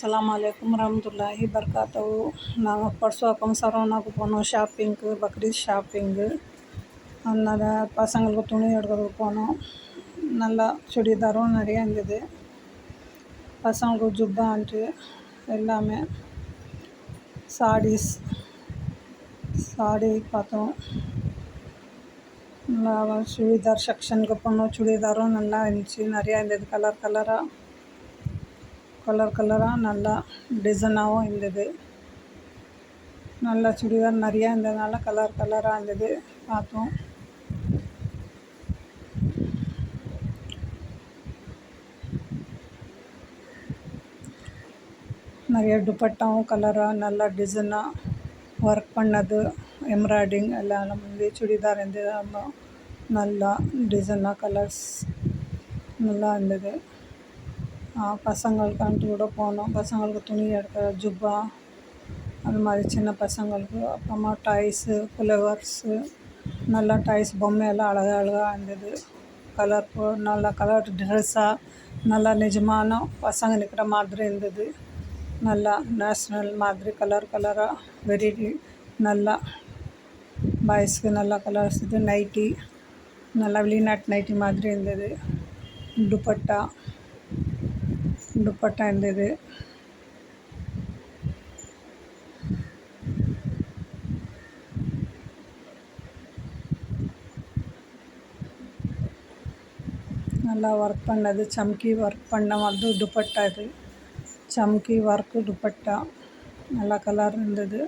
அஸ்ஸலாமு அலைக்கும் வரஹ்மத்துல்லாஹி வபரகாத்துஹு. நாங்கள் பர்சுவாக்கம் சரவணாவுக்கு போனோம் ஷாப்பிங்க்கு, பக்ரீத் ஷாப்பிங்கு. அதனால் பசங்களுக்கு துணி எடுக்கிறதுக்கு போனோம். நல்லா சுடிதாரும் நிறையா இருந்தது. பசங்களுக்கு ஜுப்பான்ட்டு எல்லாமே சாடி பார்த்தோம். நல்லா சுடிதார் செக்ஷனுக்கு போனோம். சுடிதாரும் நல்லா இருந்துச்சு, நிறையா இருந்தது. கலர் கலராக நல்லா டிசைனாகவும் இருந்தது. நல்லா சுடிதார் நிறையா இருந்ததுனால கலர் கலராக இருந்தது பார்த்தோம். நிறைய துப்பட்டாவும் கலராக நல்லா டிசைனாக ஒர்க் பண்ணது, எம்ப்ராய்டிங் எல்லாம் வந்து சுடிதார் இருந்தது. நல்லா டிசைனாக கலர்ஸ் நல்லா இருந்தது. பசங்களுக்கான்ட்டு கூட போனோம். பசங்களுக்கு துணி எடுக்க ஜுப்பா அது மாதிரி சின்ன பசங்களுக்கு. அப்புறமா டாய்ஸு, ஃப்ளவர்ஸு, நல்லா டாய்ஸ் பொம்மையெல்லாம் அழகாக இருந்தது. நல்லா கலர் ட்ரெஸ்ஸாக நல்லா நிஜமான பசங்க நிற்கிற மாதிரி இருந்தது. நல்லா நேஷ்னல் மாதிரி கலராக வெரி நல்லா பாய்ஸ்க்கு நல்லா கலர்ஸ் இது. நைட்டி நல்லா வெளிநாட்டு நைட்டி மாதிரி இருந்தது. துப்பட்டா இருந்தது. நல்லா ஒர்க் பண்ணது, சம்கி ஒர்க் பண்ண வந்து துப்பட்டா. இது சம்கி ஒர்க்கு துப்பட்டா நல்லா கலர் இருந்தது.